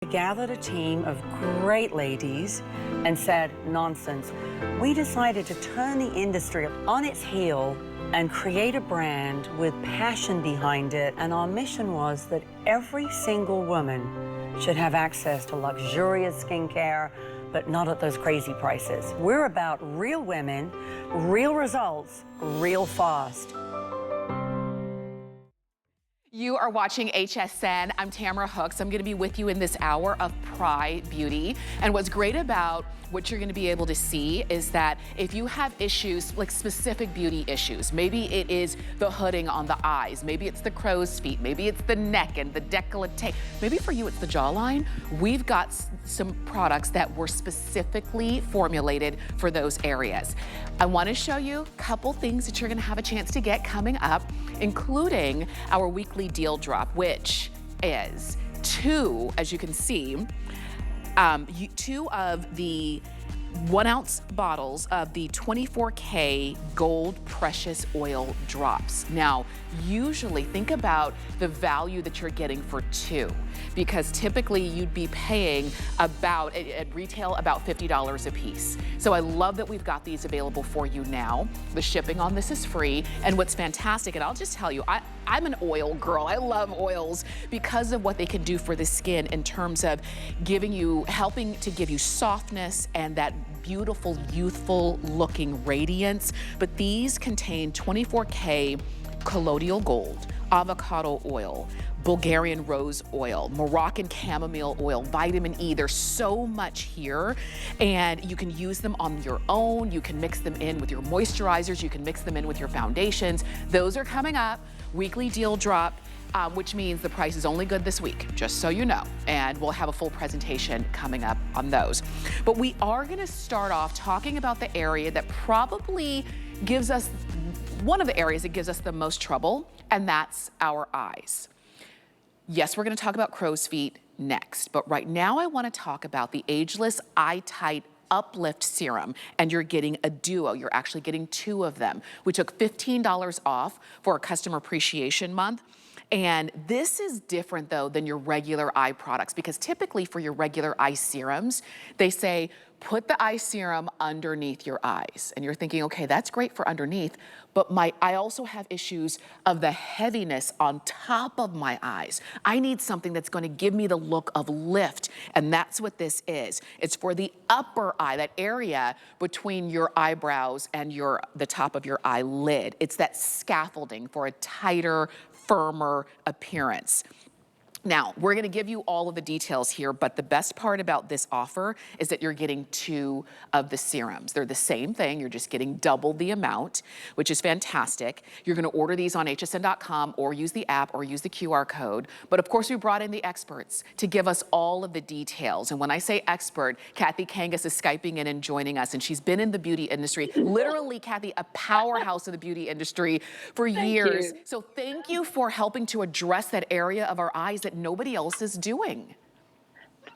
Gathered a team of great ladies and said, nonsense. We decided to turn the industry on its heel and create a brand with passion behind it. And our mission was that every single woman should have access to luxurious skincare, but not at those crazy prices. We're about real women, real results, real fast. You are watching HSN. I'm Tamara Hooks. I'm going to be with you in this hour of PRAI Beauty. And what's great about what you're going to be able to see is that if you have issues, like specific beauty issues, maybe it is the hooding on the eyes, maybe it's the crow's feet, maybe it's the neck and the décolleté, maybe for you it's the jawline, we've got some products that were specifically formulated for those areas. I want to show you a couple things that you're going to have a chance to get coming up, including our weekly deal drop, which is two, as you can see, two of the 1 ounce bottles of the 24K gold precious oil drops. Now, usually think about the value that you're getting for two, because typically you'd be paying about, at retail, about $50 a piece. So I love that we've got these available for you now. The shipping on this is free. And what's fantastic, and I'll just tell you, I'm an oil girl. I love oils because of what they can do for the skin in terms of helping to give you softness and that beautiful, youthful looking radiance. But these contain 24K colloidal gold, avocado oil, Bulgarian rose oil, Moroccan chamomile oil, vitamin E. There's so much here, and you can use them on your own. You can mix them in with your moisturizers. You can mix them in with your foundations. Those are coming up. Weekly deal drop, which means the price is only good this week, just so you know. And we'll have a full presentation coming up on those. But we are gonna start off talking about the area that probably gives us, one of the areas that gives us the most trouble, and that's our eyes. Yes, we're gonna talk about crow's feet next, but right now I wanna talk about the Ageless Eye Tight Uplift Serum, and you're getting a duo. You're actually getting two of them. We took $15 off for a Customer Appreciation Month. And this is different though than your regular eye products, because typically for your regular eye serums, they say, put the eye serum underneath your eyes. And you're thinking, okay, that's great for underneath, but I also have issues of the heaviness on top of my eyes. I need something that's gonna give me the look of lift, and that's what this is. It's for the upper eye, that area between your eyebrows and the top of your eyelid. It's that scaffolding for a tighter, firmer appearance. Now, we're gonna give you all of the details here, but the best part about this offer is that you're getting two of the serums. They're the same thing, you're just getting double the amount, which is fantastic. You're gonna order these on hsn.com or use the app or use the QR code. But of course, we brought in the experts to give us all of the details. And when I say expert, Kathy Kangas is Skyping in and joining us, and she's been in the beauty industry, literally, Kathy, a powerhouse of the beauty industry for years. So thank you for helping to address that area of our eyes that nobody else is doing.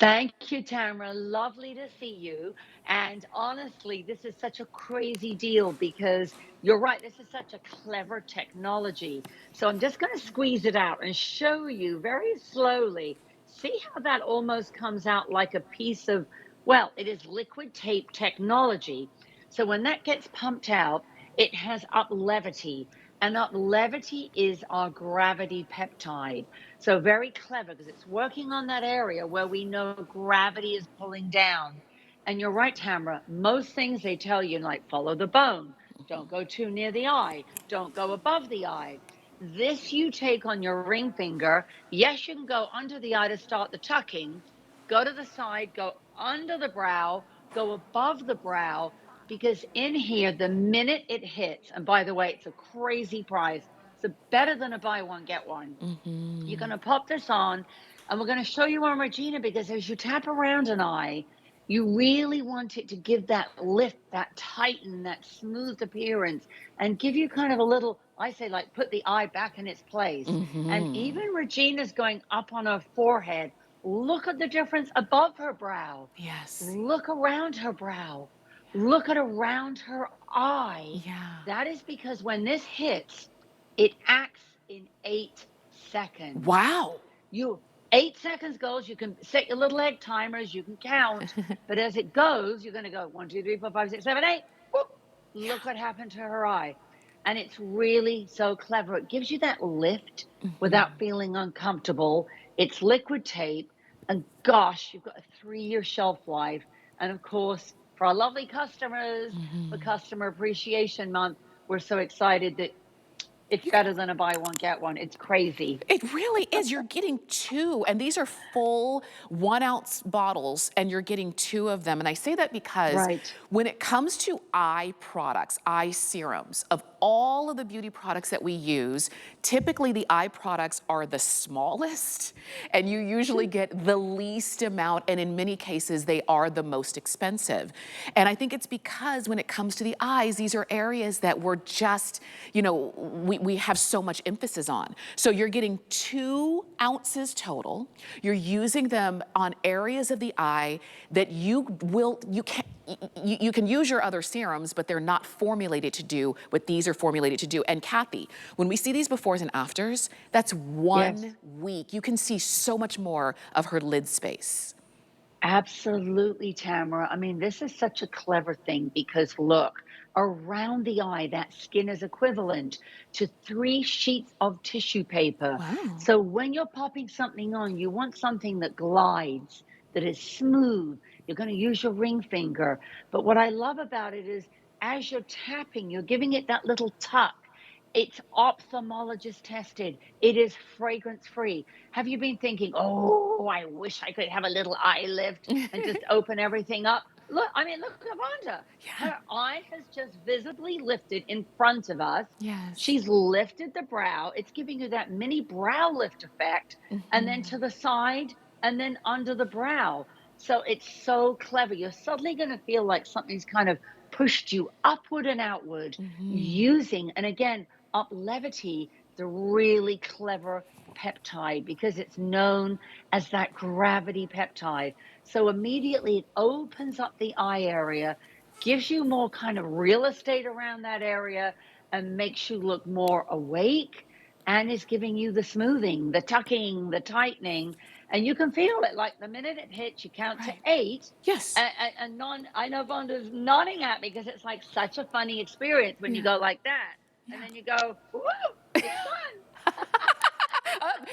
Thank you, Tamara. Lovely to see you. And honestly, this is such a crazy deal because you're right. This is such a clever technology. So I'm just going to squeeze it out and show you very slowly. See how that almost comes out like a piece of, well, it is liquid tape technology. So when that gets pumped out, it has up levity. And up levity is our gravity peptide. So very clever because it's working on that area where we know gravity is pulling down. And you're right, Tamara. Most things they tell you, like follow the bone, don't go too near the eye, don't go above the eye. This you take on your ring finger. Yes, you can go under the eye to start the tucking, go to the side, go under the brow, go above the brow, because in here, the minute it hits, and by the way, it's a crazy price. It's better than a buy one, get one. You're going to pop this on, and we're going to show you on Regina, because as you tap around an eye, you really want it to give that lift, that tighten, that smooth appearance, and give you kind of a little, I say, like put the eye back in its place. And even Regina's going up on her forehead. Look at the difference above her brow. Yes. Look around her brow. Look at around her eye. Yeah. That is because when this hits, it acts in 8 seconds. Wow. 8 seconds goes, you can set your little egg timers, you can count, but as it goes, you're going to go 1, 2, 3, 4, 5, 6, 7, 8. Whoop, look what happened to her eye. And it's really so clever. It gives you that lift without feeling uncomfortable. It's liquid tape. And gosh, you've got a 3-year shelf life. And of course, for our lovely customers, for Customer Appreciation Month, we're so excited that it's better than a buy one, get one. It's crazy. It really is. You're getting 2, and these are full 1-ounce bottles, and you're getting 2 of them. And I say that because Right. when it comes to eye products, eye serums, of all of the beauty products that we use, typically the eye products are the smallest, and you usually get the least amount, and in many cases, they are the most expensive. And I think it's because when it comes to the eyes, these are areas that we're just, you know, we have so much emphasis on. So you're getting 2 ounces total. You're using them on areas of the eye that you can use your other serums, but they're not formulated to do what these are formulated to do. And Kathy, when we see these befores and afters, that's 1 Yes. week. You can see so much more of her lid space. Absolutely, Tamara. I mean, this is such a clever thing because look, around the eye, that skin is equivalent to 3 sheets of tissue paper. Wow. So when you're popping something on, you want something that glides, that is smooth. You're going to use your ring finger. But what I love about it is as you're tapping, you're giving it that little tuck. It's ophthalmologist tested. It is fragrance free. Have you been thinking, oh, I wish I could have a little eye lift and just open everything up? Look, I mean, look at Vonda. Yeah. Her eye has just visibly lifted in front of us. Yes. She's lifted the brow. It's giving you that mini brow lift effect, and then to the side, and then under the brow. So it's so clever. You're suddenly going to feel like something's kind of pushed you upward and outward using, and again, up levity, the really clever peptide because it's known as that gravity peptide. So immediately it opens up the eye area, gives you more kind of real estate around that area, and makes you look more awake, and is giving you the smoothing, the tucking, the tightening. And you can feel it like the minute it hits, you count to Right. 8. Yes. I know Vonda's nodding at me because it's like such a funny experience when you Yeah. go like that. And Yeah. then you go, woo, it's fun.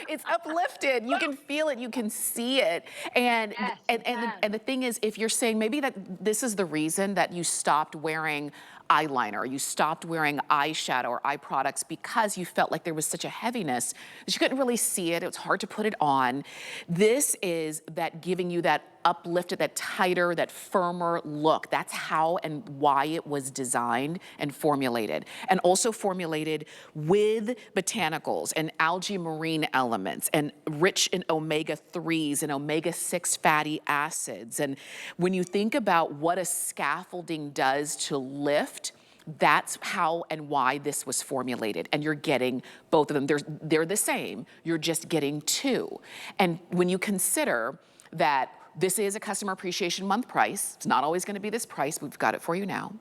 It's uplifted. You can feel it. You can see it. And Yes, and you and the, can. and the thing is, if you're saying maybe that this is the reason that you stopped wearing eyeliner, you stopped wearing eyeshadow or eye products because you felt like there was such a heaviness that you couldn't really see it. It was hard to put it on. This is that giving you that uplifted, that tighter, that firmer look. That's how and why it was designed and formulated. And also formulated with botanicals and algae marine elements and rich in omega-3s and omega-6 fatty acids. And when you think about what a scaffolding does to lift, that's how and why this was formulated. And you're getting both of them. They're the same. You're just getting 2. And when you consider that this is a Customer Appreciation Month price. It's not always going to be this price. We've got it for you now.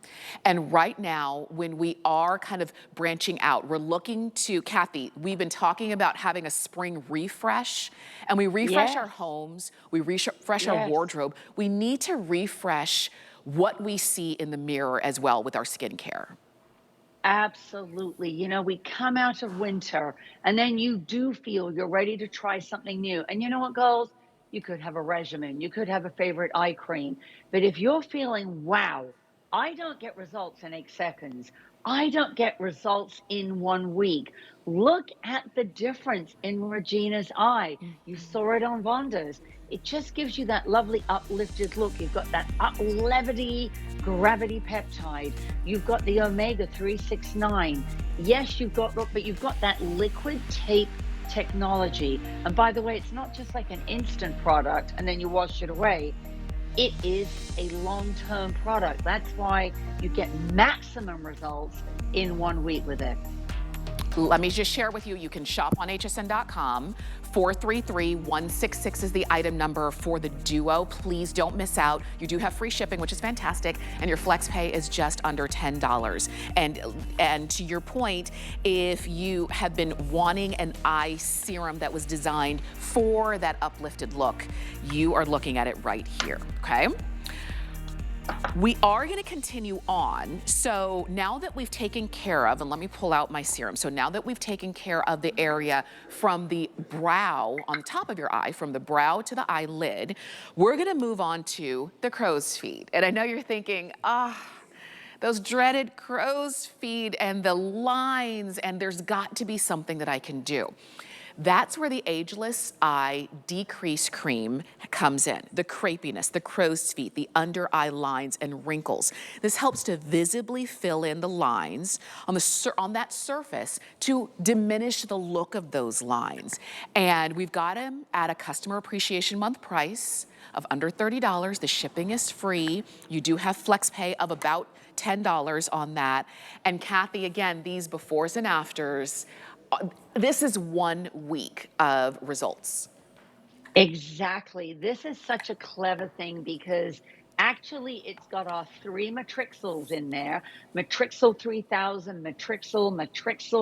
And right now, when we are kind of branching out, we're looking to, Kathy, we've been talking about having a spring refresh, and we refresh our Yes, homes, we refresh our yes. wardrobe. We need to refresh what we see in the mirror as well with our skincare. Absolutely. You know, we come out of winter and then you do feel you're ready to try something new. And you know what, girls? You could have a regimen, you could have a favorite eye cream. But if you're feeling, wow, I don't get results in 8 seconds, I don't get results in 1 week. Look at the difference in Regina's eye. You saw it on Vonda's. It just gives you that lovely uplifted look. You've got that up levity gravity peptide. You've got the omega 369. Yes, but you've got that liquid tape technology. And by the way, it's not just like an instant product and then you wash it away. It is a long-term product. That's why you get maximum results in 1 week with it. Let me just share with you, you can shop on hsn.com. 433166 is the item number for the Duo. Please don't miss out. You do have free shipping, which is fantastic, and your flex pay is just under $10. And to your point, if you have been wanting an eye serum that was designed for that uplifted look, you are looking at it right here, okay? We are going to continue on. So now that we've taken care of, and let me pull out my serum. So now that we've taken care of the area from the brow, on the top of your eye, from the brow to the eyelid, we're going to move on to the crow's feet. And I know you're thinking, those dreaded crow's feet and the lines, and there's got to be something that I can do. That's where the Ageless Eye Decrease Cream comes in. The crepiness, the crow's feet, the under eye lines and wrinkles. This helps to visibly fill in the lines on that surface to diminish the look of those lines. And we've got them at a Customer Appreciation Month price of under $30. The shipping is free. You do have flex pay of about $10 on that. And Kathy, again, these befores and afters, this is 1 week of results. Exactly. This is such a clever thing because actually it's got our 3 matrixels in there. Matrixel 3000, Matrixel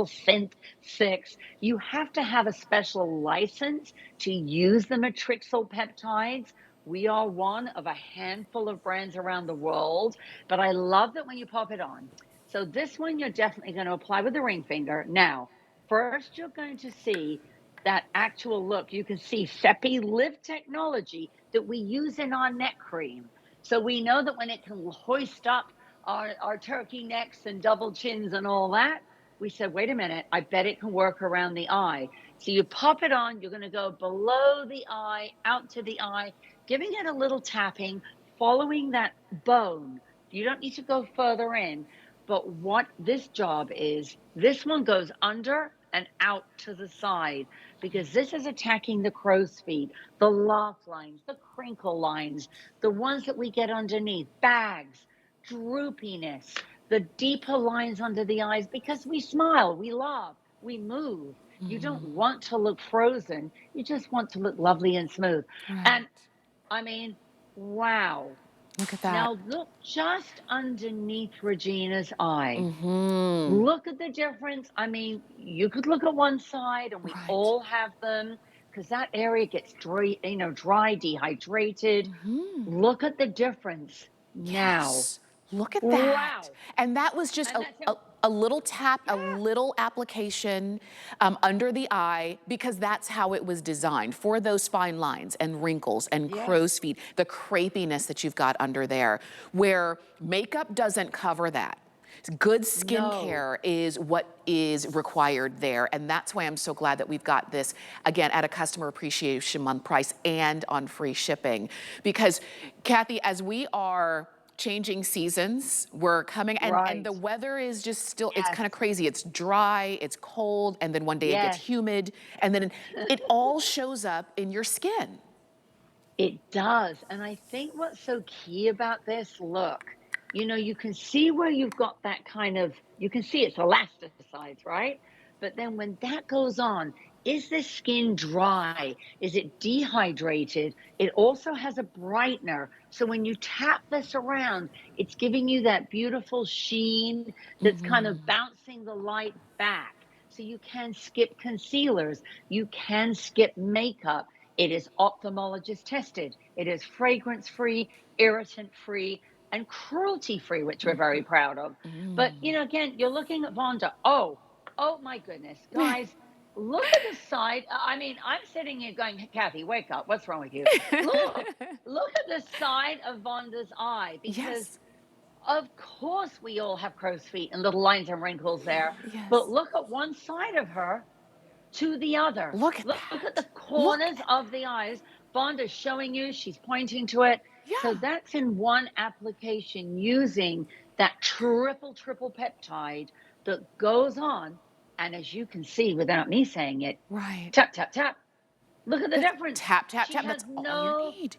Synth 6. You have to have a special license to use the matrixel peptides. We are one of a handful of brands around the world, but I love that when you pop it on. So this one you're definitely going to apply with the ring finger. Now, first you're going to see that actual look. You can see Seppi Live technology that we use in our neck cream. So we know that when it can hoist up our turkey necks and double chins and all that, we said, wait a minute, I bet it can work around the eye. So you pop it on, you're going to go below the eye, out to the eye, giving it a little tapping, following that bone. You don't need to go further in. But what this job is, this one goes under and out to the side because this is attacking the crow's feet, the laugh lines, the crinkle lines, the ones that we get underneath, bags, droopiness, the deeper lines under the eyes because we smile, we laugh, we move. You don't want to look frozen. You just want to look lovely and smooth. Right. And I mean, wow. Look at that. Now look just underneath Regina's eye. Mm-hmm. Look at the difference. I mean, you could look at one side, and we Right. all have them because that area gets dry, dehydrated. Look at the difference now. Yes. Look at that. Wow. And that was just And a little tap, a little application under the eye, because that's how it was designed, for those fine lines and wrinkles and crow's feet, the crepiness that you've got under there, where makeup doesn't cover that. Good skincare is what is required there. And that's why I'm so glad that we've got this, again, at a Customer Appreciation Month price and on free shipping. Because, Kathy, as we are changing seasons, we're coming, and the weather is just still, it's kind of crazy. It's dry, it's cold, and then one day it gets humid, and then it all shows up in your skin. It does. And I think what's so key about this, look, you can see where you've got that kind of, you can see it's elasticides, right? But then when that goes on, is this skin dry? Is it dehydrated? It also has a brightener. So when you tap this around, it's giving you that beautiful sheen that's kind of bouncing the light back. So you can skip concealers. You can skip makeup. It is ophthalmologist tested. It is fragrance free, irritant free, and cruelty free, which we're very proud of. But, again, you're looking at Vonda. Oh my goodness, guys, look at the side. I mean, I'm sitting here going, Kathy, wake up. What's wrong with you? Look at the side of Vonda's eye, because of course we all have crow's feet and little lines and wrinkles there. But look at one side of her to the other. Look at the corners of the eyes. Vonda's showing you, she's pointing to it. So that's in one application using that triple peptide that goes on. And as you can see, without me saying it, tap, tap, tap. Look at the difference. Tap, tap, tap. That's all you need.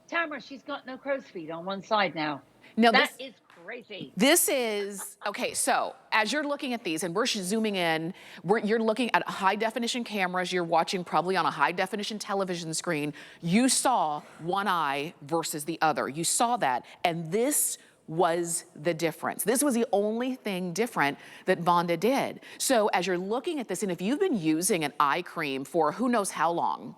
Tamara, she's got no crow's feet on one side now. Now That is crazy. this is, okay, so as you're looking at these and we're zooming in, you're looking at high definition cameras, you're watching probably on a high definition television screen, you saw one eye versus the other. You saw that, and this was the difference. This was the only thing different that Vonda did. So as you're looking at this, and if you've been using an eye cream for who knows how long,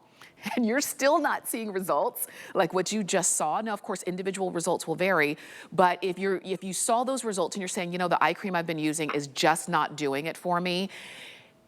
and you're still not seeing results like what you just saw. Now, of course, individual results will vary, but if you saw those results and you're saying, you know, the eye cream I've been using is just not doing it for me,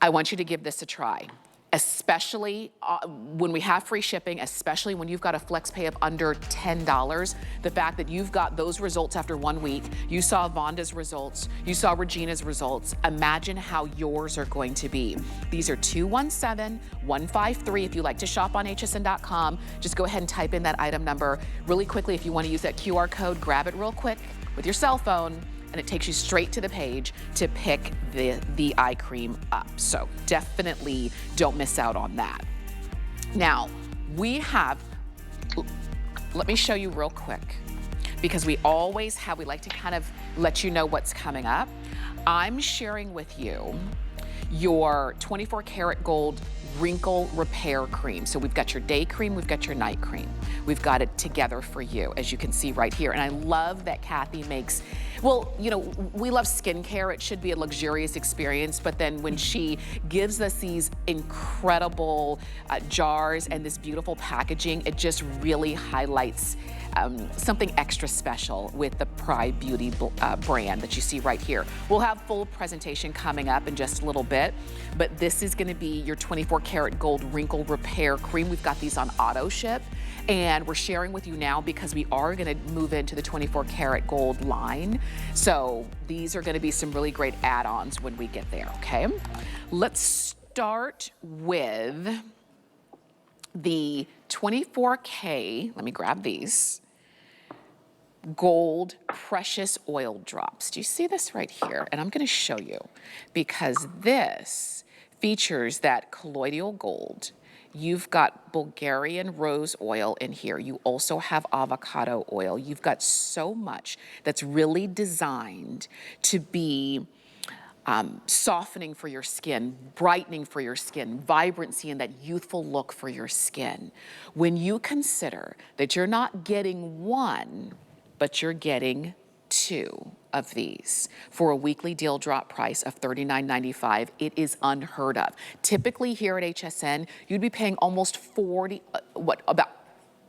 I want you to give this a try. Especially when we have free shipping, especially when you've got a flex pay of under $10. The fact that you've got those results after 1 week, you saw Vonda's results, you saw Regina's results, imagine how yours are going to be. These are 217-153. If you like to shop on hsn.com, just go ahead and type in that item number. Really quickly, if you want to use that QR code, grab it real quick with your cell phone, and it takes you straight to the page to pick the eye cream up. So definitely don't miss out on that. Now, we let me show you real quick, because we like to kind of let you know what's coming up. I'm sharing with you your 24 karat gold wrinkle repair cream. So we've got your day cream, we've got your night cream. We've got it together for you, as you can see right here. And I love that Kathy makes, well, you know, we love skincare. It should be a luxurious experience, but then when she gives us these incredible jars and this beautiful packaging, it just really highlights something extra special with the PRAI Beauty brand that you see right here. We'll have full presentation coming up in just a little bit, but this is gonna be your 24 karat gold wrinkle repair cream. We've got these on auto ship, and we're sharing with you now because we are gonna move into the 24 karat gold line. So these are gonna be some really great add-ons when we get there, okay? Let's start with the 24K, let me grab these, gold precious oil drops. Do you see this right here? And I'm gonna show you, because this features that colloidal gold. You've got Bulgarian rose oil in here. You also have avocado oil. You've got so much that's really designed to be softening for your skin, brightening for your skin, vibrancy and that youthful look for your skin. When you consider that you're not getting one, but you're getting two of these for a weekly deal drop price of $39.95, it is unheard of. Typically here at HSN, you'd be paying almost about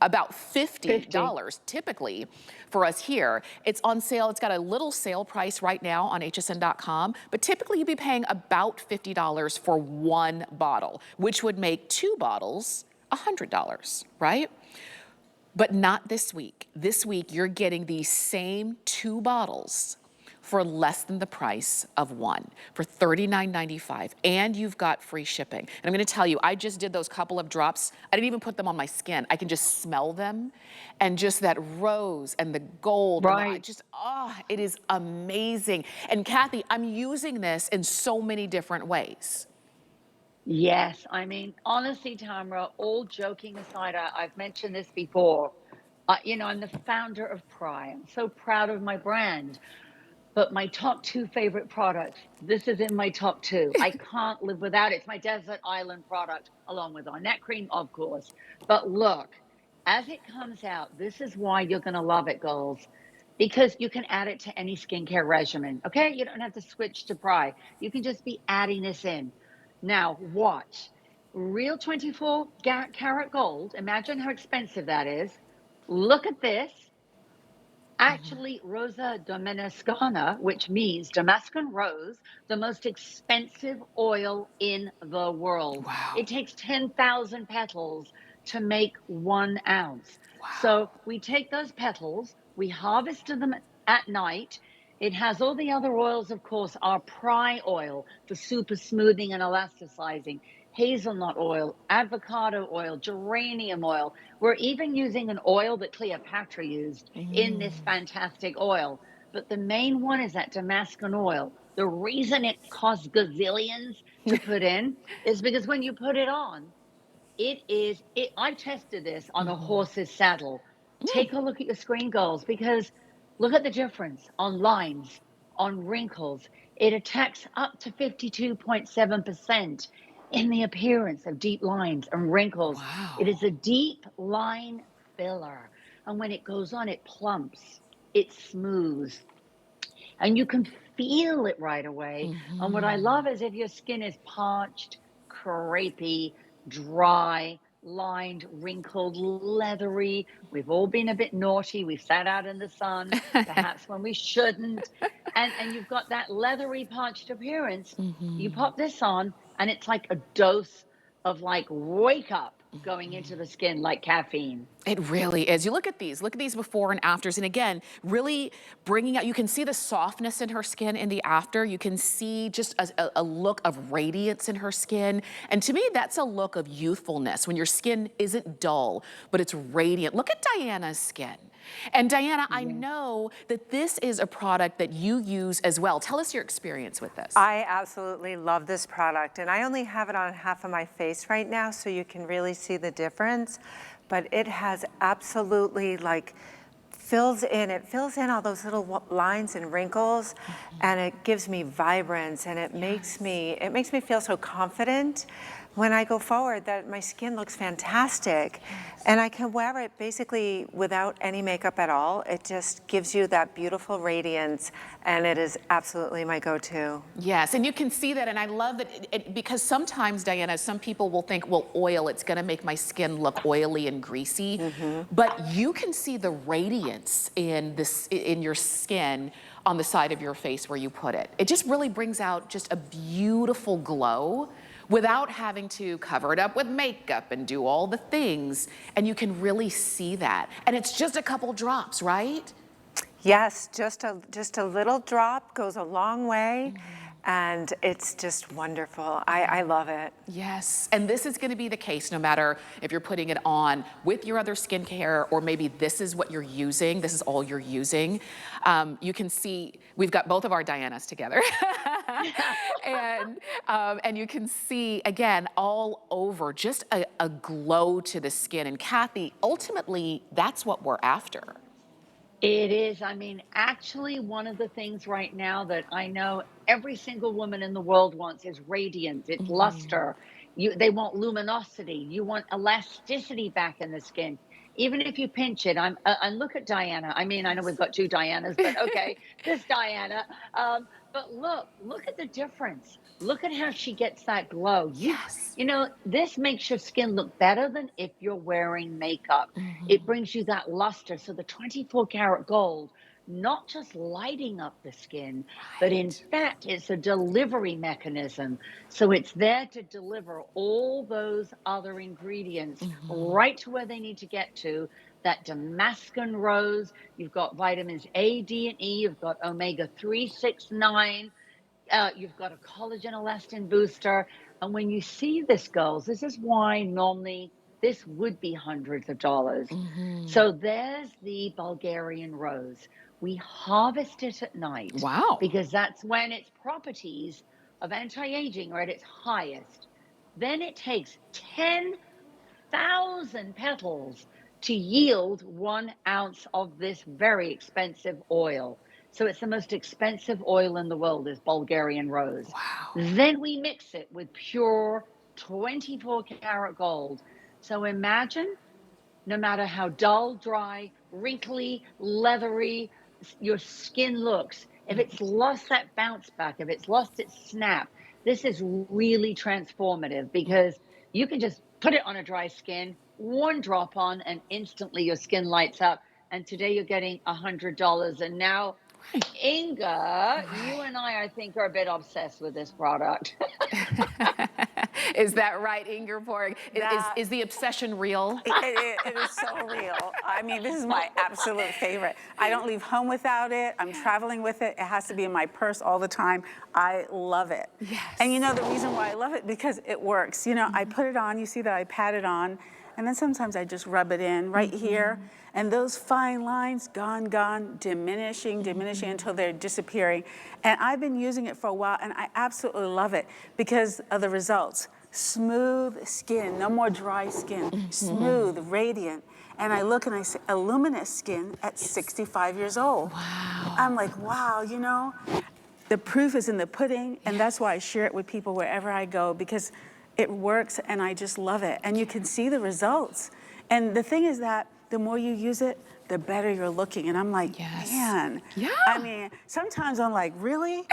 $50 typically for us here. It's on sale. It's got a little sale price right now on hsn.com, but typically you'd be paying about $50 for one bottle, which would make two bottles $100, right? But not this week. This week, you're getting these same two bottles for less than the price of one, for $39.95, and you've got free shipping. And I'm gonna tell you, I just did those couple of drops. I didn't even put them on my skin. I can just smell them, and just that rose and the gold, Right. and it is amazing. And Kathy, I'm using this in so many different ways. Yes, I mean, honestly, Tamara, all joking aside, I've mentioned this before. You know, I'm the founder of PRAI. I'm so proud of my brand. But my top two favorite products, this is in my top two. I can't live without it. It's my desert island product, along with our neck cream, of course. But look, as it comes out, this is why you're going to love it, girls. Because you can add it to any skincare regimen, okay? You don't have to switch to PRAI. You can just be adding this in. Now, watch. Real 24 karat gold. Imagine how expensive that is. Look at this. Actually, Rosa Dominicana, which means Damascus rose, the most expensive oil in the world. Wow. It takes 10,000 petals to make 1 ounce. Wow. So we take those petals, we harvest them at night. It has all the other oils, of course, our PRAI oil for super smoothing and elasticizing, hazelnut oil, avocado oil, geranium oil. We're even using an oil that Cleopatra used in this fantastic oil. But the main one is that Damascus oil. The reason it costs gazillions to put in is because when you put it on, I tested this on a horse's saddle. Take a look at your screen goals, because look at the difference on lines, on wrinkles. It attacks up to 52.7% in the appearance of deep lines and wrinkles. It Wow. is a deep line filler. And when it goes on, it plumps, it smooths, and you can feel it right away. And what I love is if your skin is parched, crepey, dry, lined, wrinkled, leathery. We've all been a bit naughty. We've sat out in the sun, perhaps when we shouldn't. And you've got that leathery, parched appearance. You pop this on, and it's like a dose of like wake up going into the skin like caffeine. It really is. You look at these before and afters. And again, really bringing out, you can see the softness in her skin in the after. You can see just a look of radiance in her skin. And to me, that's a look of youthfulness when your skin isn't dull, but it's radiant. Look at Diana's skin. And Diana, I know that this is a product that you use as well. Tell us your experience with this. I absolutely love this product, and I only have it on half of my face right now, so you can really see the difference. But it has absolutely like fills in all those little lines and wrinkles, and it gives me vibrance, and it makes me feel so confident when I go forward that my skin looks fantastic. And I can wear it basically without any makeup at all. It just gives you that beautiful radiance, and it is absolutely my go-to. Yes, and you can see that, and I love that because sometimes, Diana, some people will think, well, oil, it's gonna make my skin look oily and greasy, but you can see the radiance in your skin on the side of your face where you put it. It just really brings out just a beautiful glow without having to cover it up with makeup and do all the things. And you can really see that. And it's just a couple drops, right? Yes, just a little drop goes a long way. And it's just wonderful. I love it. Yes, and this is gonna be the case no matter if you're putting it on with your other skincare, or maybe this is what you're using, this is all you're using. You can see, we've got both of our Dianas together. And you can see, again, all over, just a glow to the skin. And Kathy, ultimately, that's what we're after. It is. I mean, actually, one of the things right now that I know every single woman in the world wants is radiance. It's luster. They want luminosity. You want elasticity back in the skin. Even if you pinch it, and look at Diana. I mean, I know we've got two Dianas, but okay, this Diana. But look at the difference. Look at how she gets that glow. Yes. You know, this makes your skin look better than if you're wearing makeup. It brings you that luster. So the 24 karat gold, not just lighting up the skin, but in fact, it's a delivery mechanism. So it's there to deliver all those other ingredients right to where they need to get to. That Damascus rose, you've got vitamins A, D, and E, you've got omega-3, 6, 9. You've got a collagen elastin booster. And when you see this, girls, this is why normally this would be hundreds of dollars. So there's the Bulgarian rose. We harvest it at night Wow. because that's when its properties of anti-aging are at its highest. Then it takes 10,000 petals to yield 1 ounce of this very expensive oil. So it's the most expensive oil in the world, is Bulgarian rose. Wow. Then we mix it with pure 24 karat gold. So imagine, no matter how dull, dry, wrinkly, leathery your skin looks, if it's lost that bounce back, if it's lost its snap, this is really transformative, because you can just put it on a dry skin, 1 drop on, and instantly your skin lights up. And today you're getting $100. And now, Inga, you and I think, are a bit obsessed with this product. Is that right, Ingeborg? Is the obsession real? It is so real. I mean, this is my absolute favorite. I don't leave home without it. I'm traveling with it. It has to be in my purse all the time. I love it. Yes. And you know the reason why I love it? Because it works. You know, I put it on, you see that I pat it on, and then sometimes I just rub it in right here, and those fine lines, gone, diminishing until they're disappearing. And I've been using it for a while, and I absolutely love it because of the results. Smooth skin, no more dry skin, smooth, radiant. And I look and I say, a luminous skin at 65 years old. Wow. I'm like, wow, you know, the proof is in the pudding, and that's why I share it with people wherever I go, because it works and I just love it. And you can see the results. And the thing is that the more you use it, the better you're looking. And I'm like, Yes. man. Yeah. I mean, sometimes I'm like, really?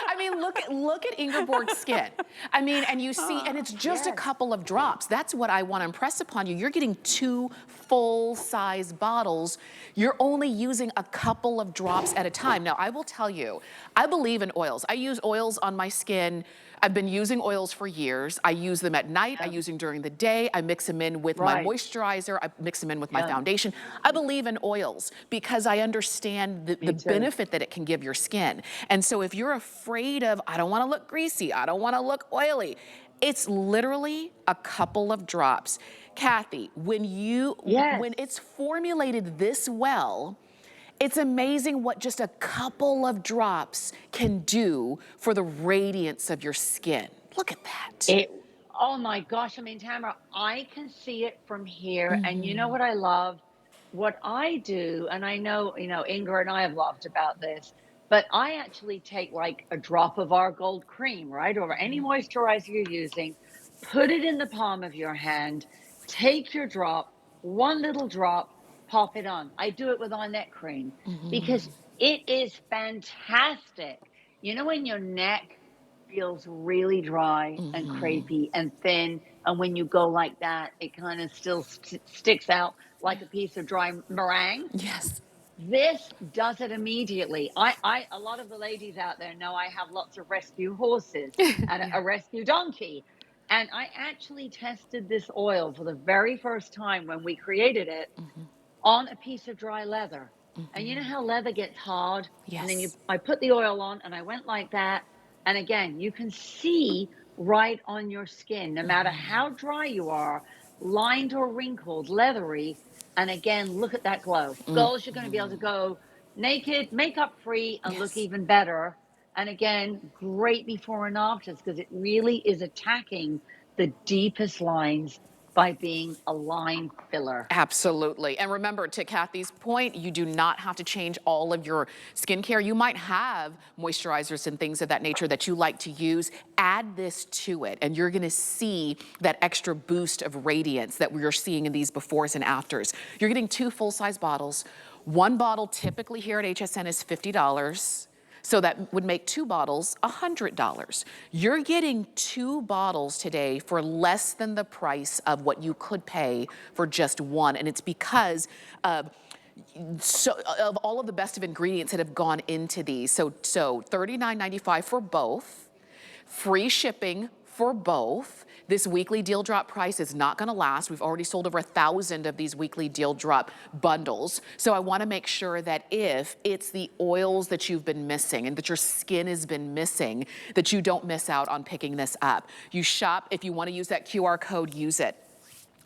I mean, look at Ingeborg's skin. I mean, and you see, and it's just a couple of drops. That's what I want to impress upon you. You're getting 2 full-size bottles. You're only using a couple of drops at a time. Now, I will tell you, I believe in oils. I use oils on my skin. I've been using oils for years. I use them at night. I use them during the day. I mix them in with my moisturizer. I mix them in with my foundation. I believe in oils because I understand the benefit that it can give your skin. And so if you're afraid of, I don't want to look greasy, I don't want to look oily, it's literally a couple of drops. Kathy, when it's formulated this well, it's amazing what just a couple of drops can do for the radiance of your skin. Look at that. Oh my gosh. I mean, Tamara, I can see it from here. And you know what I love? What I do, and I know, Inga and I have laughed about this, but I actually take like a drop of our gold cream, right? Or any moisturizer you're using, put it in the palm of your hand, take your drop, one little drop, pop it on. I do it with our neck cream because it is fantastic. You know, when your neck feels really dry and crepey and thin, and when you go like that, it kind of still sticks out like a piece of dry meringue. Yes. This does it immediately. A lot of the ladies out there know I have lots of rescue horses and a rescue donkey. And I actually tested this oil for the very first time when we created it on a piece of dry leather. And you know how leather gets hard? Yes. And then I put the oil on and I went like that. And again, you can see right on your skin, no matter how dry you are, lined or wrinkled, leathery. And again, look at that glow. Girls, you're going to be able to go naked, makeup free, and look even better. And again, great before and afters, because it really is attacking the deepest lines by being a line filler. Absolutely. And remember, to Kathy's point, you do not have to change all of your skincare. You might have moisturizers and things of that nature that you like to use. Add this to it, and you're going to see that extra boost of radiance that we're seeing in these befores and afters. You're getting 2 full-size bottles. One bottle typically here at HSN is $50. So that would make 2 bottles $100. You're getting 2 bottles today for less than the price of what you could pay for just one. And it's because of all of the best of ingredients that have gone into these. So $39.95 for both, free shipping for both. This weekly deal drop price is not going to last. We've already sold over 1,000 of these weekly deal drop bundles. So I want to make sure that if it's the oils that you've been missing and that your skin has been missing, that you don't miss out on picking this up. You shop, if you want to use that QR code, use it.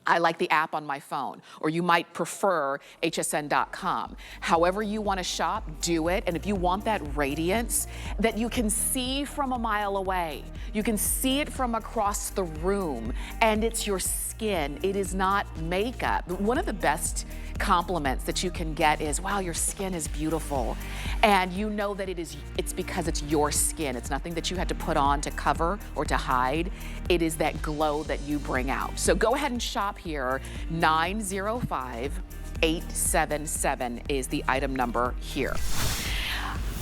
I like the app on my phone, or you might prefer hsn.com. However you want to shop, do it. And if you want that radiance that you can see from a mile away, you can see it from across the room, and it's your skin. It is not makeup. One of the best compliments that you can get is, wow, your skin is beautiful. And you know that it's because it's your skin. It's nothing that you had to put on to cover or to hide. It is that glow that you bring out. So go ahead and shop here. 905-877 is the item number here.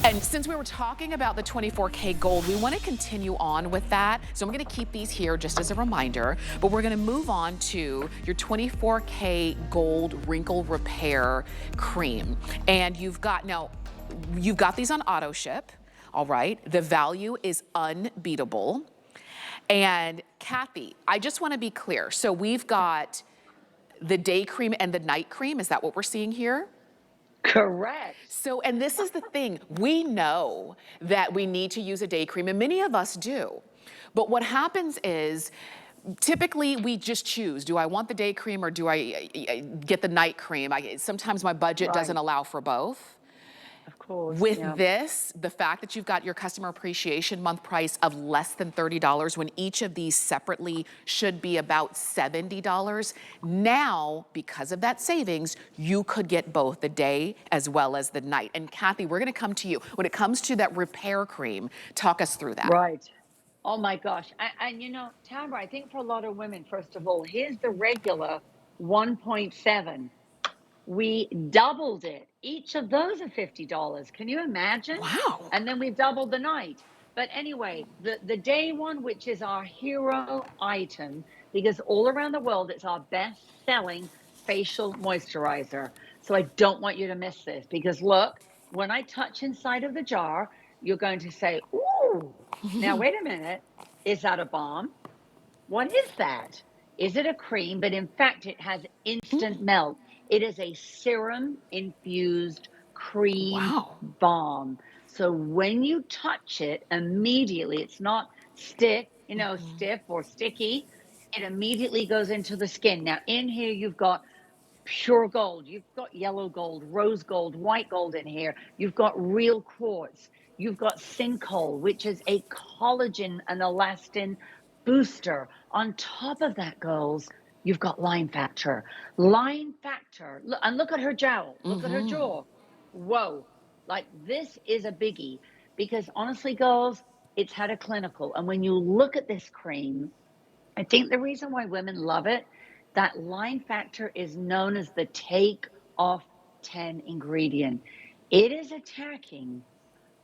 And since we were talking about the 24K gold, we want to continue on with that. So I'm going to keep these here just as a reminder, but we're going to move on to your 24K gold wrinkle repair cream. And you've got these on auto ship. All right. The value is unbeatable. And Kathy, I just want to be clear. So we've got the day cream and the night cream. Is that what we're seeing here? Correct. So, and this is the thing, we know that we need to use a day cream, and many of us do. But what happens is, typically we just choose, do I want the day cream or do I get the night cream? Sometimes my budget doesn't allow for both. Of course. With Yeah. this, the fact that you've got your customer appreciation month price of less than $30 when each of these separately should be about $70, now, because of that savings, you could get both the day as well as the night. And Kathy, we're gonna come to you. When it comes to that repair cream, talk us through that. Right. Oh my gosh. And you know, Tamara, I think for a lot of women, first of all, here's the regular 1.7. We doubled it. Each of those are $50. Can you imagine? Wow. And then we've doubled the night. But anyway, the day one, which is our hero item, because all around the world, it's our best selling facial moisturizer. So I don't want you to miss this because look, when I touch inside of the jar, you're going to say, ooh, now wait a minute. Is that a balm? What is that? Is it a cream? But in fact, it has instant melt. It is a serum infused cream Wow. balm. So when you touch it immediately, it's not stiff, stiff or sticky. It immediately goes into the skin. Now, in here, you've got pure gold. You've got yellow gold, rose gold, white gold in here. You've got real quartz. You've got sinkhole, which is a collagen and elastin booster. On top of that, girls, you've got line factor. Line factor. And look at her jowl. Look at her jaw. Whoa. Like this is a biggie because honestly, girls, it's had a clinical. And when you look at this cream, I think the reason why women love it, that line factor is known as the take off 10 ingredient. It is attacking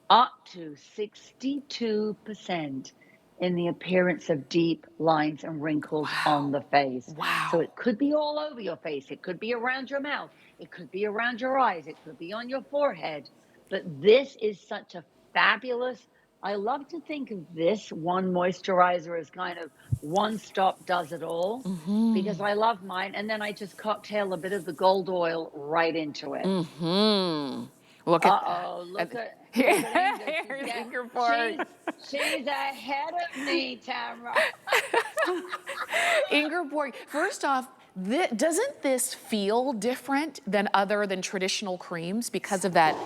up to 62% in the appearance of deep lines and wrinkles on the face. Wow. So it could be all over your face. It could be around your mouth. It could be around your eyes. It could be on your forehead. But this is such a fabulous, I love to think of this one moisturizer as kind of one stop does it all because I love mine. And then I just cocktail a bit of the gold oil right into it. Look at Uh-oh, look at Here's Ingrid. Ingrid Borg. She's ahead of me, Tamara. Ingrid Borg, first off, doesn't this feel different than traditional creams because of that,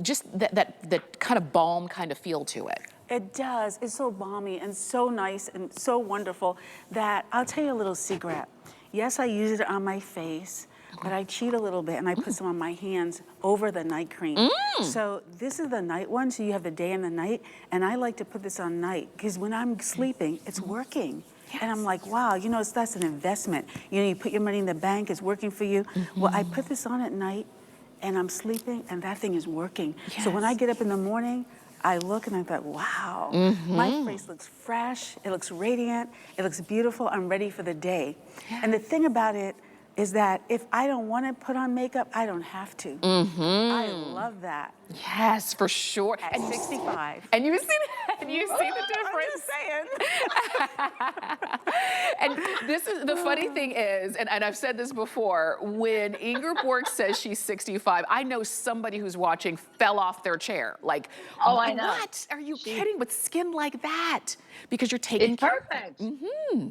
just that kind of balm kind of feel to it? It does. It's so balmy and so nice and so wonderful that I'll tell you a little secret. Yes, I use it on my face, but I cheat a little bit and I put some on my hands over the night cream. So this is the night one, so you have the day and the night, and I like to put this on night because when I'm sleeping, it's working. And I'm like, wow, that's an investment. You put your money in the bank, it's working for you. Well, I put this on at night and I'm sleeping and that thing is working. So when I get up in the morning, I look and I thought, wow, my face looks fresh, it looks radiant, it looks beautiful, I'm ready for the day. And the thing about it is that if I don't want to put on makeup, I don't have to. I love that. Yes, for sure. At 65. And you see the difference. And this is the funny thing is, and I've said this before, when Ingrid Borg says she's 65, I know somebody who's watching fell off their chair. Like, Oh, I know. What? Are you kidding? With skin like that? Because you're taking It's perfect.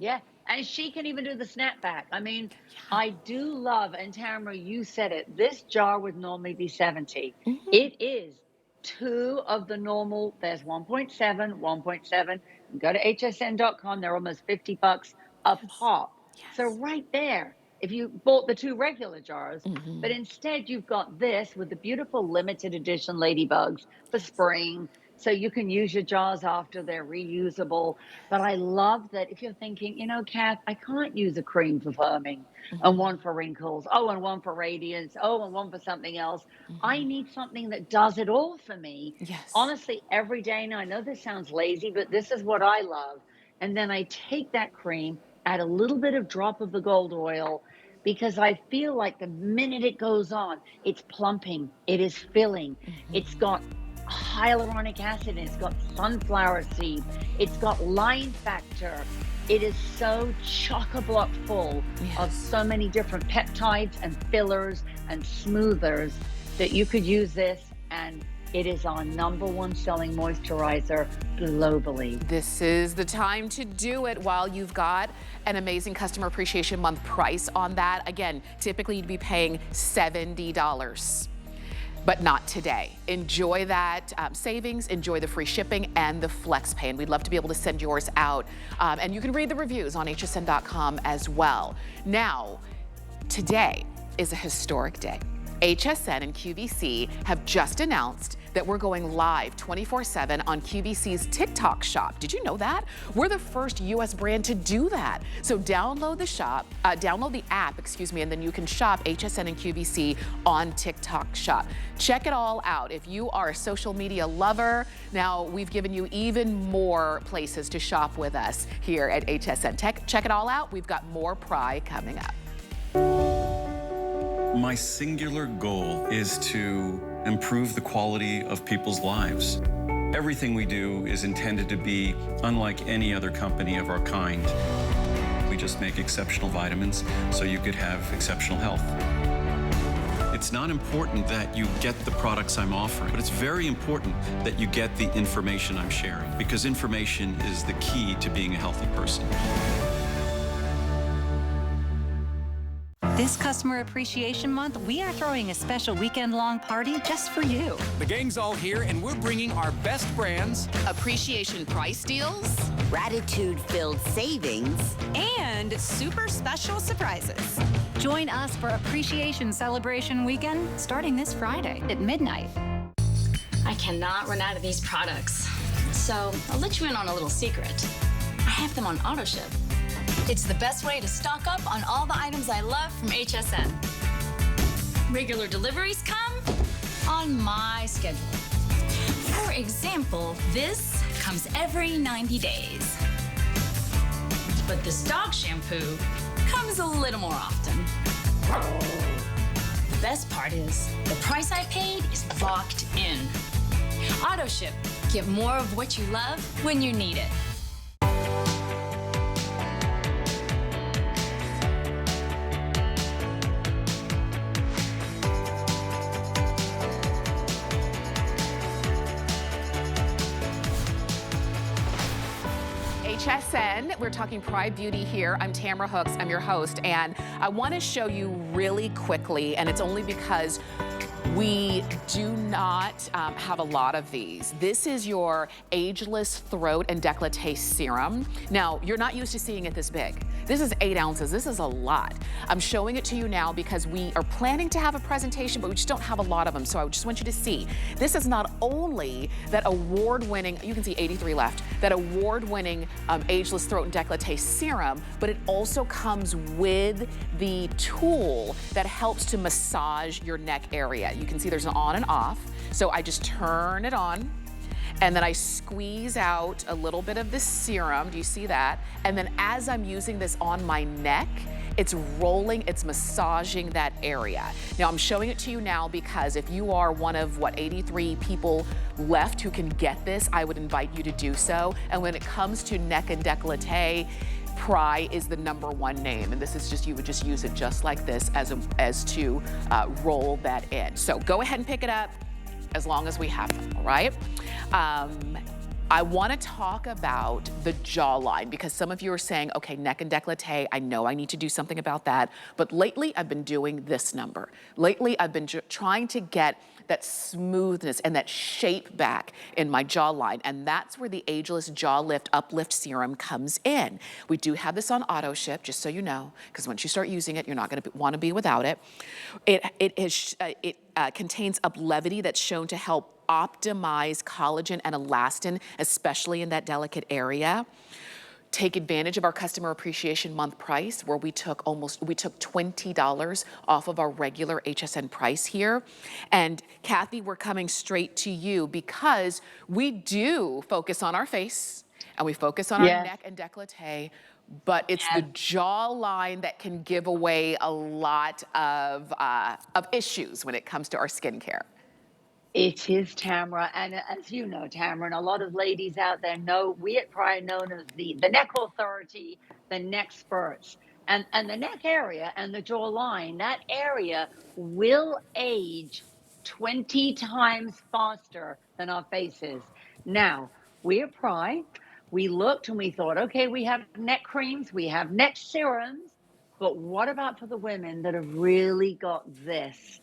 Yeah. And she can even do the snapback. I mean, I do love, and Tamara, you said it, this jar would normally be 70. It is 2 of the normal, there's 1.7, 1.7. Go to hsn.com, they're almost $50 a pop. So right there, if you bought the 2 regular jars, but instead you've got this with the beautiful limited edition ladybugs for spring. So you can use your jars after, they're reusable. But I love that if you're thinking, Kath, I can't use a cream for firming and one for wrinkles, and one for radiance, and one for something else. I need something that does it all for me. Honestly, every day. Now, I know this sounds lazy, but this is what I love. And then I take that cream, add a little bit of drop of the gold oil, because I feel like the minute it goes on, it's plumping, it is filling, it's got hyaluronic acid, it's got sunflower seed, it's got line factor. It is so chock-a-block full of so many different peptides and fillers and smoothers that you could use this, and it is our #1 selling moisturizer globally. This is the time to do it while you've got an amazing customer appreciation month price on that. Again, typically you'd be paying $70. but not today. Enjoy that savings, enjoy the free shipping and the flex pay. And we'd love to be able to send yours out. And you can read the reviews on hsn.com as well. Now, today is a historic day. HSN and QVC have just announced that we're going live 24/7 on QVC's TikTok shop. Did you know that? We're the first US brand to do that. So download the app, and then you can shop HSN and QVC on TikTok shop. Check it all out. If you are a social media lover, now we've given you even more places to shop with us here at HSN. Check it all out. We've got more PRAI coming up. My singular goal is to improve the quality of people's lives. Everything we do is intended to be unlike any other company of our kind. We just make exceptional vitamins so you could have exceptional health. It's not important that you get the products I'm offering, but it's very important that you get the information I'm sharing, because information is the key to being a healthy person. This Customer Appreciation Month, we are throwing a special weekend-long party just for you. The gang's all here, and we're bringing our best brands, Appreciation price deals, gratitude-filled savings, and super special surprises. Join us for Appreciation Celebration Weekend starting this Friday at midnight. I cannot run out of these products, so I'll let you in on a little secret. I have them on auto ship. It's the best way to stock up on all the items I love from HSN. Regular deliveries come on my schedule. For example, this comes every 90 days. But the stock shampoo comes a little more often. The best part is, the price I paid is locked in. Auto ship. Get more of what you love when you need it. HSN, we're talking PRAI Beauty here. I'm Tamara Hooks, I'm your host, and I want to show you really quickly, and it's only because we do not have a lot of these. This is your Ageless Throat and Décolleté Serum. Now, you're not used to seeing it this big. This is 8 ounces, this is a lot. I'm showing it to you now because we are planning to have a presentation, but we just don't have a lot of them, so I just want you to see. This is not only that award-winning, you can see 83 left, that award-winning Ageless Throat and Décolleté Serum, but it also comes with the tool that helps to massage your neck area. You can see there's an on and off, so I just turn it on, and then I squeeze out a little bit of the serum. Do you see that? And then as I'm using this on my neck, it's rolling, it's massaging that area. Now I'm showing it to you now because if you are one of, 83 people left who can get this, I would invite you to do so. And when it comes to neck and décolleté, PRAI is the #1 name, and this is just, you would just use it just like this as to roll that in. So go ahead and pick it up as long as we have them, all right? I want to talk about the jawline because some of you are saying, okay, neck and décolleté, I know I need to do something about that, but lately I've been doing this number. Lately I've been trying to get that smoothness and that shape back in my jawline, and that's where the Ageless Jaw Lift Uplift Serum comes in. We do have this on auto ship, just so you know, because once you start using it, you're not going to want to be without it. It contains Uplevity that's shown to help optimize collagen and elastin, especially in that delicate area. Take advantage of our Customer Appreciation Month price, where we took $20 off of our regular HSN price here. And Kathy, we're coming straight to you because we do focus on our face and we focus on our neck and décolleté, but it's the jawline that can give away a lot of issues when it comes to our skincare. It is, Tamara, and as you know, Tamara, and a lot of ladies out there know, we at PRAI are known as the neck authority, the neck experts. And the neck area and the jawline, that area will age 20 times faster than our faces. Now, we at PRAI, we looked and we thought, okay, we have neck creams, we have neck serums, but what about for the women that have really got this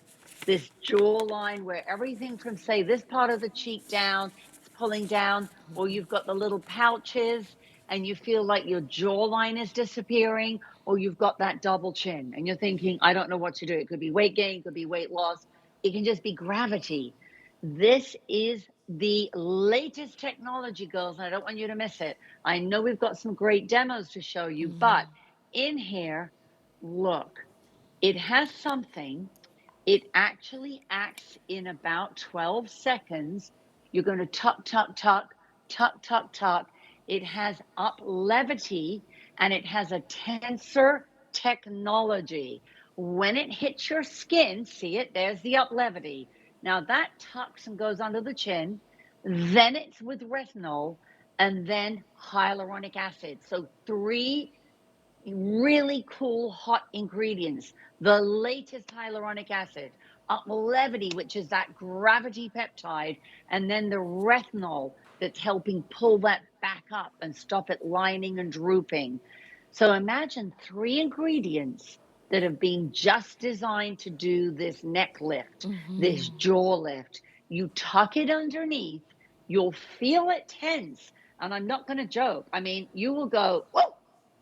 this jawline where everything from, say, this part of the cheek down, it's pulling down, or you've got the little pouches and you feel like your jawline is disappearing, or you've got that double chin and you're thinking, I don't know what to do. It could be weight gain, it could be weight loss. It can just be gravity. This is the latest technology, girls, and I don't want you to miss it. I know we've got some great demos to show you, but in here, look, it has something. It actually acts in about 12 seconds. You're going to tuck, tuck, tuck, tuck, tuck, tuck. It has up levity and it has a tensor technology. When it hits your skin, see it, there's the up levity. Now that tucks and goes under the chin. Then it's with retinol and then hyaluronic acid. So 3 really cool hot ingredients. The latest hyaluronic acid, up levity, which is that gravity peptide, and then the retinol that's helping pull that back up and stop it lining and drooping. So imagine 3 ingredients that have been just designed to do this neck lift, this jaw lift. You tuck it underneath, you'll feel it tense. And I'm not going to joke. I mean, you will go, whoa,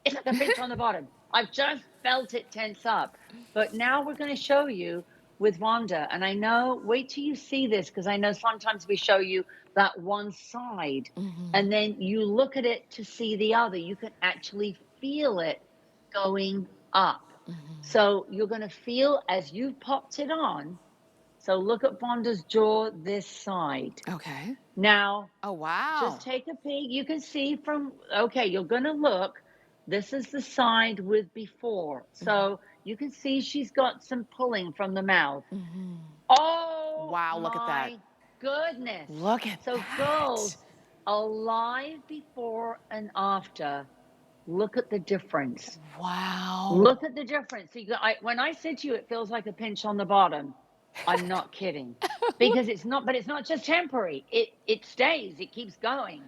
it's like a pinch on the bottom. I've just felt it tense up. But now we're going to show you with Vonda. And I know, wait till you see this, because I know sometimes we show you that one side and then you look at it to see the other. You can actually feel it going up. So you're going to feel as you've popped it on. So look at Vonda's jaw this side. Okay. Now, oh, wow. Just take a peek. You can see from, okay, you're going to look. This is the side with before. So you can see she's got some pulling from the mouth. Oh, wow, look at that. My goodness. Look at so that. girls, alive before and after. Look at the difference. Wow. Look at the difference. So when I said to you, it feels like a pinch on the bottom. I'm not kidding, because it's not, but it's not just temporary. It stays, it keeps going.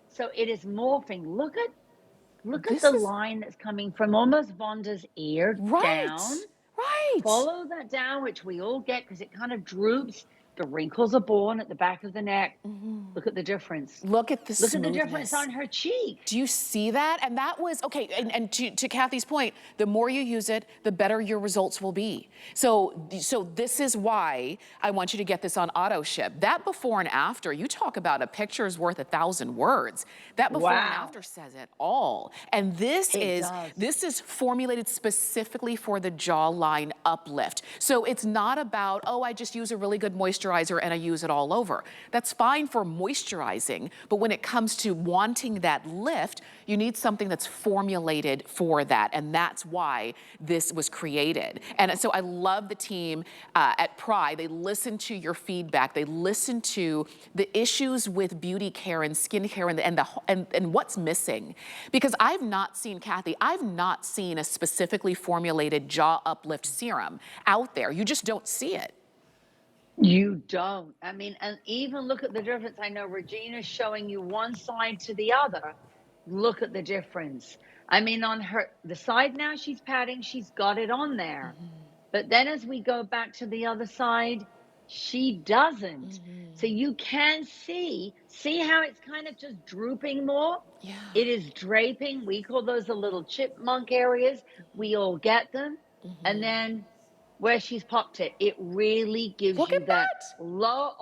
So it is morphing. Look at the line that's coming from almost Vonda's ear down. Right. Follow that down, which we all get because it kind of droops. The wrinkles are born at the back of the neck. Look at the difference. Look at the Look at the smoothness. difference on her cheek. Do you see that? And that was, okay, and to Kathy's point, the more you use it, the better your results will be. So this is why I want you to get this on auto ship. That before and after, you talk about a picture's worth 1,000 words. That before and after says it all. And this is formulated specifically for the jawline uplift. So it's not about, oh, I just use a really good moisturizer and I use it all over. That's fine for moisturizing, but when it comes to wanting that lift, you need something that's formulated for that, and that's why this was created. And so I love the team at PRAI. They listen to your feedback. They listen to the issues with beauty care and skin care and what's missing. Because I've not seen, Kathy, I've not seen a specifically formulated jaw uplift serum out there. You just don't see it. You don't. I mean, and even look at the difference. I know Regina's showing you one side to the other. Look at the difference. I mean, on the side now she's patting, she's got it on there. But then as we go back to the other side, she doesn't. So you can see how it's kind of just drooping more? Yeah. It is draping. We call those the little chipmunk areas. We all get them. And then where she's popped it, it really gives you that low.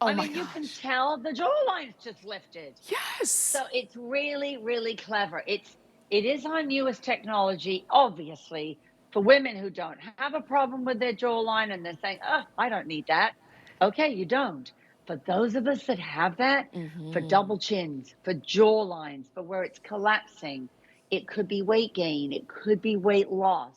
I mean, you can tell the jawline's just lifted. Yes. So it's really, really clever. It is our newest technology, obviously, for women who don't have a problem with their jawline and they're saying, oh, I don't need that. Okay, you don't. For those of us that have that, for double chins, for jawlines, for where it's collapsing, it could be weight gain, it could be weight loss.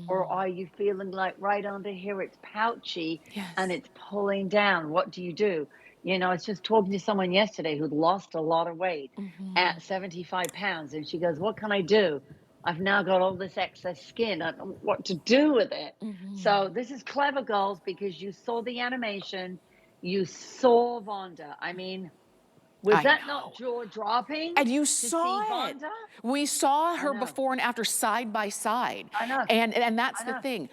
Or are you feeling like right under here it's pouchy and it's pulling down? What do? You know, I was just talking to someone yesterday who'd lost a lot of weight at 75 pounds. And she goes, what can I do? I've now got all this excess skin. I don't know what to do with it. So this is clever, girls, because you saw the animation. You saw Vonda. I mean, was that not jaw-dropping? And you saw it. We saw her before and after side by side. I know. And that's the thing.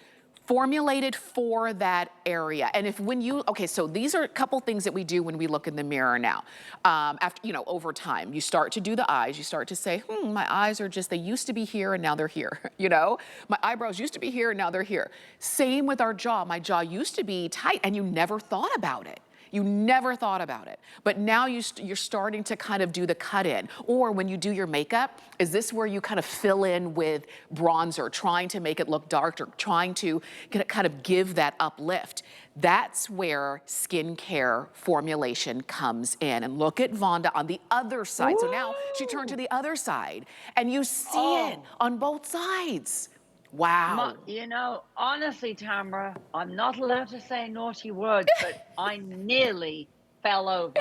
formulated for that area. And if when you, okay, so these are a couple things that we do when we look in the mirror now. After, you know, over time, you start to do the eyes, you start to say, my eyes are just, they used to be here and now they're here, you know? My eyebrows used to be here and now they're here. Same with our jaw. My jaw used to be tight and you never thought about it. You never thought about it. But now you're starting to kind of do the cut in. Or when you do your makeup, is this where you kind of fill in with bronzer, trying to make it look darker, trying to kind of give that uplift? That's where skincare formulation comes in. And look at Vonda on the other side. Ooh. So now she turned to the other side and you see it on both sides. Wow. You know, honestly, Tamara, I'm not allowed to say naughty words, but I nearly fell over.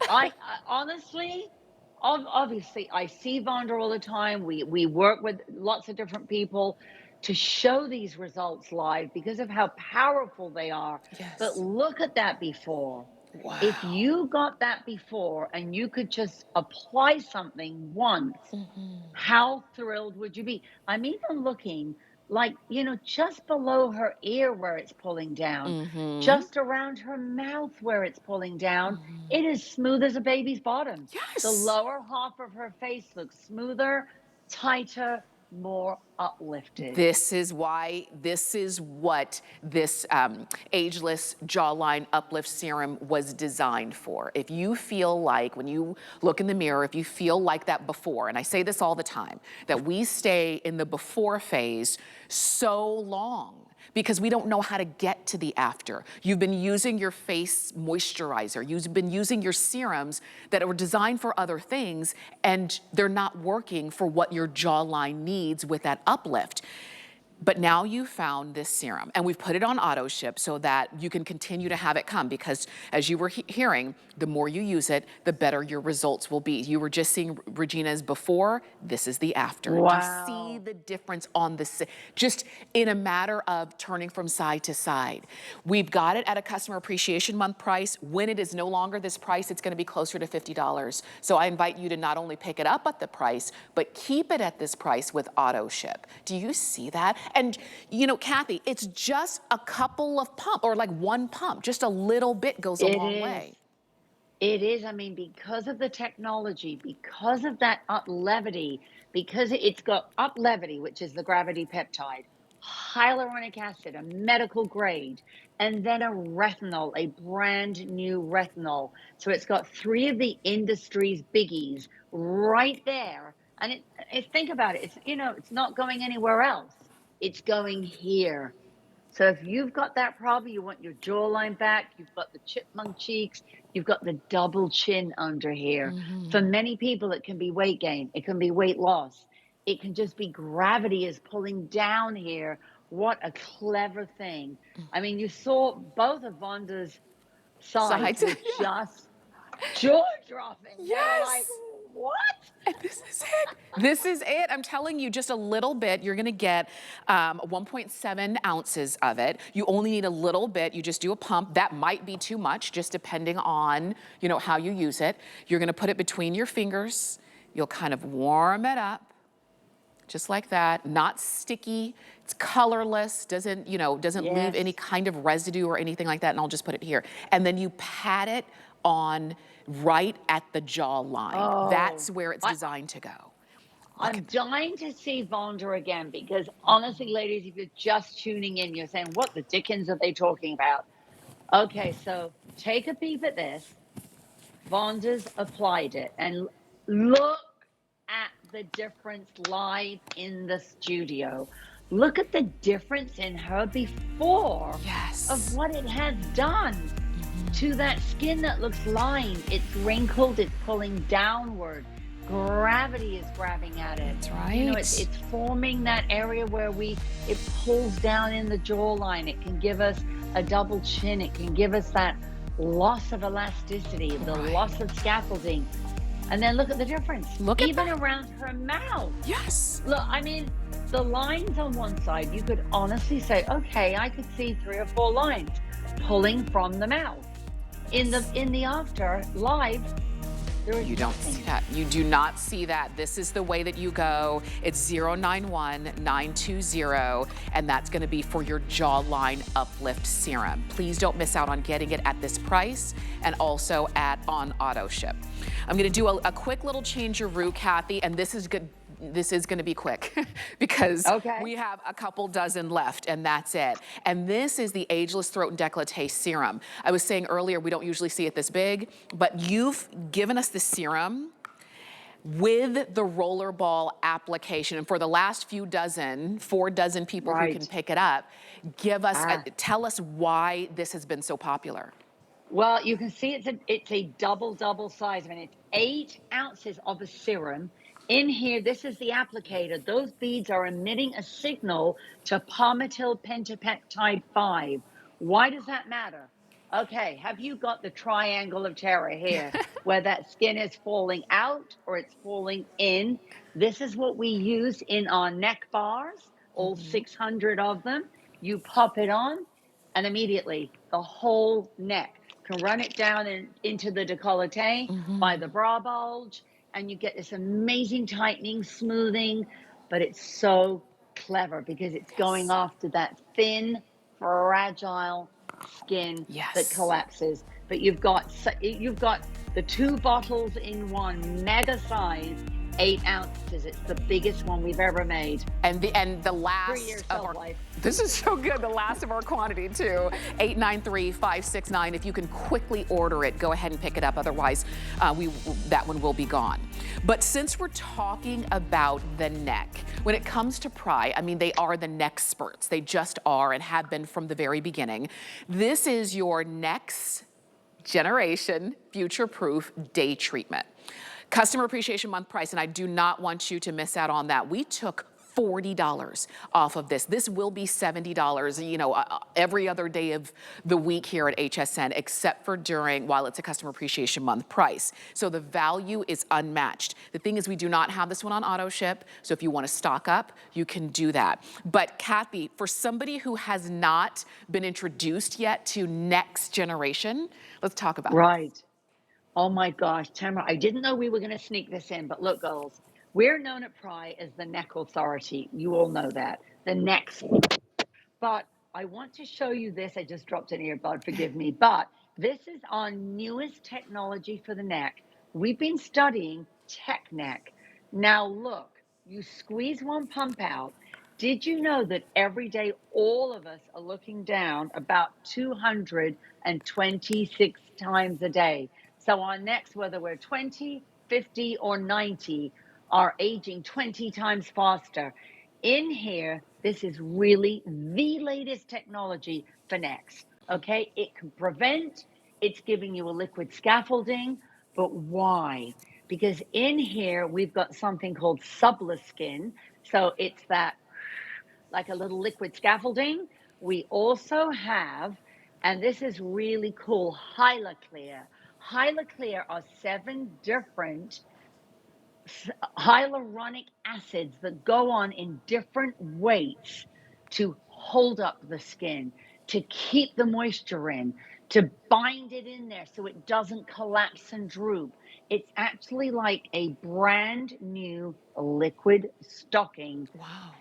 I honestly, obviously, I see Vonda all the time. We work with lots of different people to show these results live because of how powerful they are. Yes. But look at that before. Wow. If you got that before and you could just apply something once, how thrilled would you be? I'm even looking like, you know, just below her ear where it's pulling down, just around her mouth where it's pulling down. It is smooth as a baby's bottom. Yes. The lower half of her face looks smoother, tighter, more uplifted. This is why, this is what this ageless jawline uplift serum was designed for. If you feel like, when you look in the mirror, if you feel like that before, and I say this all the time, that we stay in the before phase so long because we don't know how to get to the after. You've been using your face moisturizer. You've been using your serums that were designed for other things, and they're not working for what your jawline needs with that uplift. But now you found this serum, and we've put it on auto ship so that you can continue to have it come, because as you were hearing, the more you use it, the better your results will be. You were just seeing Regina's before, this is the after. Wow. Do you see the difference on the, just in a matter of turning from side to side? We've got it at a Customer Appreciation Month price. When it is no longer this price, it's gonna be closer to $50. So I invite you to not only pick it up at the price, but keep it at this price with auto ship. Do you see that? And you know, Kathy, it's just a couple of pump, or like one pump, just a little bit goes a long way. It is. I mean, because of the technology, because of that uplevity, because it's got uplevity, which is the gravity peptide, hyaluronic acid, a medical grade, and then a retinol, a brand new retinol. So it's got 3 of the industry's biggies right there. And think about it. It's, you know, it's not going anywhere else. It's going here. So if you've got that problem, you want your jawline back, you've got the chipmunk cheeks, you've got the double chin under here. For many people, it can be weight gain. It can be weight loss. It can just be gravity is pulling down here. What a clever thing. I mean, you saw both of Vonda's sides were just jaw-dropping. Yes. Like, what? And this is it. This is it. I'm telling you, just a little bit. You're gonna get 1.7 ounces of it. You only need a little bit. You just do a pump. That might be too much, just depending on, you know, how you use it. You're gonna put it between your fingers. You'll kind of warm it up, just like that. Not sticky. It's colorless. Doesn't, you know, doesn't leave any kind of residue or anything like that. And I'll just put it here. And then you pat it on right at the jawline. Oh, that's where it's designed to go. I'm dying to see Vonda again, because honestly, ladies, if you're just tuning in, you're saying, what the dickens are they talking about? Okay, so take a peep at this. Vonda's applied it, and look at the difference live in the studio. Look at the difference in her before of what it has done to that skin that looks lined. It's wrinkled, it's pulling downward. Gravity is grabbing at it. That's right. You know, it's forming that area where it pulls down in the jawline. It can give us a double chin. It can give us that loss of elasticity, the loss of scaffolding. And then look at the difference. Look at even around her mouth. Yes. Look, I mean, the lines on one side, you could honestly say, okay, I could see 3 or 4 lines pulling from the mouth. In the after live, You don't see that. You do not see that. This is the way that you go. It's 091920, and that's going to be for your jawline uplift serum. Please don't miss out on getting it at this price and also on auto ship. I'm going to do a quick little change your route, Kathy, and this is good. This is going to be quick because we have a couple dozen left, and that's it. And this is the Ageless Throat and Décolleté Serum. I was saying earlier, we don't usually see it this big, but you've given us the serum with the rollerball application. And for the last few dozen, 4 dozen people who can pick it up, give us, tell us why this has been so popular. Well, you can see it's a double size. I mean, it's 8 ounces of a serum. In here, this is the applicator. Those beads are emitting a signal to palmitoyl pentapeptide 5. Why does that matter? Okay, have you got the triangle of terror here where that skin is falling out or it's falling in? This is what we use in our neck bars, all 600 of them. You pop it on and immediately the whole neck can run it down into the décolleté by the bra bulge, and you get this amazing tightening, smoothing, but it's so clever because it's going after that thin, fragile skin that collapses. But you've got the 2 bottles in one, mega size, 8 ounces. It's the biggest one we've ever made. And the last of our life. This is so good. The last of our quantity too. 893-569. If you can quickly order it, go ahead and pick it up. Otherwise, that one will be gone. But since we're talking about the neck, when it comes to PRAI, I mean, they are the neck experts. They just are and have been from the very beginning. This is your next generation future-proof day treatment. Customer Appreciation Month price, and I do not want you to miss out on that. We took $40 off of this. This will be $70, you know, every other day of the week here at HSN, except for while it's a Customer Appreciation Month price. So the value is unmatched. The thing is, we do not have this one on auto ship, so if you want to stock up, you can do that. But Kathy, for somebody who has not been introduced yet to next generation, let's talk about it. Oh my gosh, Tamara, I didn't know we were going to sneak this in, but look, girls, we're known at PRAI as the neck authority. You all know that. The next. But I want to show you this. I just dropped an earbud, forgive me. But this is our newest technology for the neck. We've been studying tech neck. Now look, you squeeze one pump out. Did you know that every day all of us are looking down about 226 times a day? So our necks, whether we're 20, 50, or 90, are aging 20 times faster. In here, this is really the latest technology for necks, okay? It can prevent, it's giving you a liquid scaffolding, but why? Because in here, we've got something called Subliskin. So it's that, like a little liquid scaffolding. We also have, and this is really cool, Hyaloclear. Hyaloclear are 7 different hyaluronic acids that go on in different weights to hold up the skin, to keep the moisture in, to bind it in there so it doesn't collapse and droop. It's actually like a brand new liquid stocking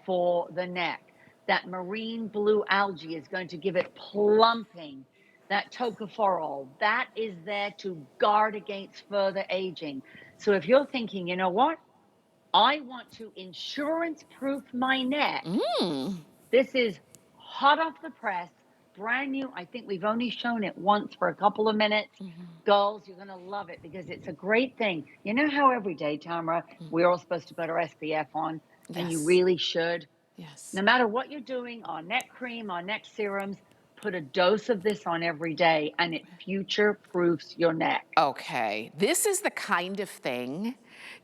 for the neck. That marine blue algae is going to give it plumping. That tocopherol, that is there to guard against further aging. So if you're thinking, you know what? I want to insurance-proof my neck. This is hot off the press, brand new. I think we've only shown it once for a couple of minutes. Girls, you're going to love it because it's a great thing. You know how every day, Tamara, we're all supposed to put our SPF on, and you really should? No matter what you're doing, our neck cream, our neck serums, put a dose of this on every day and it future-proofs your neck. Okay, this is the kind of thing,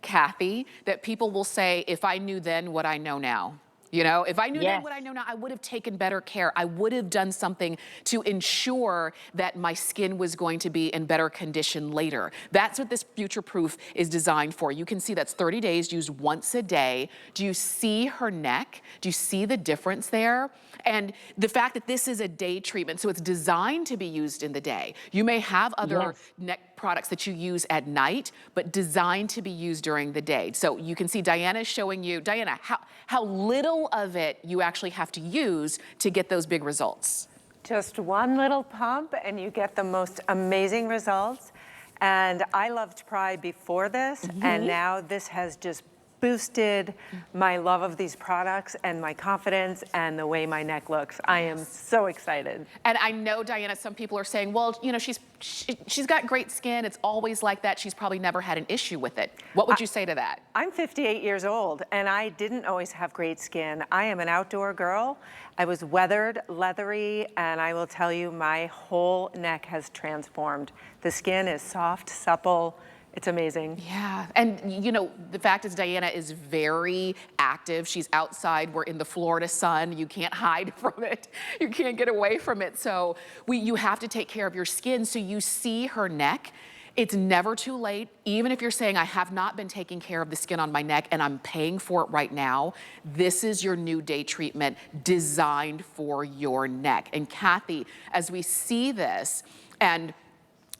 Kathy, that people will say, if I knew then what I know now. You know, if I knew then what I know now, I would have taken better care. I would have done something to ensure that my skin was going to be in better condition later. That's what this future proof is designed for. You can see that's 30 days, used once a day. Do you see her neck? Do you see the difference there? And the fact that this is a day treatment, so it's designed to be used in the day. You may have other neck products that you use at night, but designed to be used during the day. So you can see Diana is showing you, Diana, how little of it you actually have to use to get those big results. Just one little pump and you get the most amazing results. And I loved PRAI before this, and now this has just boosted my love of these products and my confidence and the way my neck looks. I am so excited. And I know, Diana, some people are saying, well, you know, she's got great skin. It's always like that. She's probably never had an issue with it. What would you say to that? I'm 58 years old, and I didn't always have great skin. I am an outdoor girl. I was weathered, leathery, and I will tell you, my whole neck has transformed. The skin is soft, supple. It's amazing. Yeah, and you know, the fact is Diana is very active. She's outside. We're in the Florida sun. You can't hide from it. You can't get away from it. So you have to take care of your skin. So you see her neck. It's never too late. Even if you're saying, I have not been taking care of the skin on my neck and I'm paying for it right now, this is your new day treatment designed for your neck. And Kathy, as we see this, and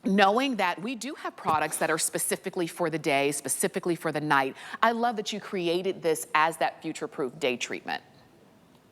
knowing that we do have products that are specifically for the day, specifically for the night, I love that you created this as that future-proof day treatment.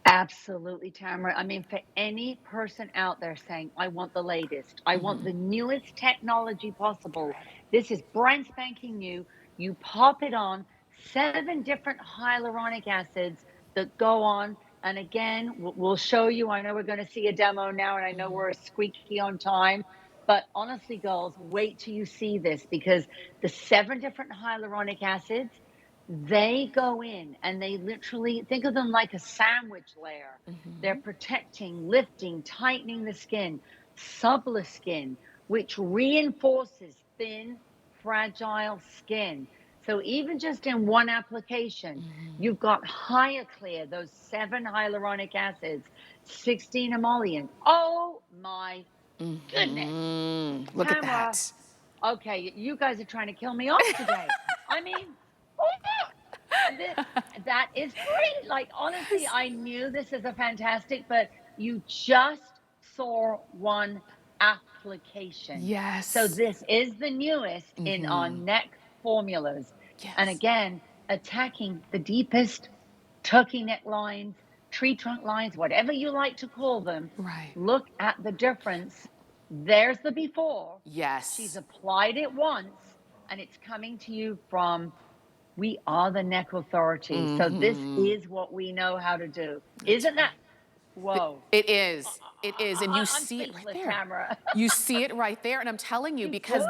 Absolutely, Tamara. I mean, for any person out there saying, I want the latest, I want the newest technology possible, this is brand spanking new. You pop it on, 7 different hyaluronic acids that go on. And again, we'll show you. I know we're going to see a demo now, and I know we're squeaky on time. But honestly, girls, wait till you see this, because the 7 different hyaluronic acids, they go in and they literally, think of them like a sandwich layer. They're protecting, lifting, tightening the skin, supple skin, which reinforces thin, fragile skin. So even just in one application, you've got HyaClear, those 7 hyaluronic acids, 16 emollient. Oh my goodness. Look Tamara, at that. okay, you guys are trying to kill me off today. I mean, that is great. Like, honestly, I knew this is a fantastic, but you just saw one application. Yes. So this is the newest in our neck formulas. Yes. And again, attacking the deepest turkey neck lines, tree trunk lines, whatever you like to call them. Right. Look at the difference. There's the before. Yes. She's applied it once, and it's coming to you from, we are the neck authority. So this is what we know how to do. Isn't that? Whoa. It is. It is. And you see it right there. Tamara. You see it right there. And I'm telling you, because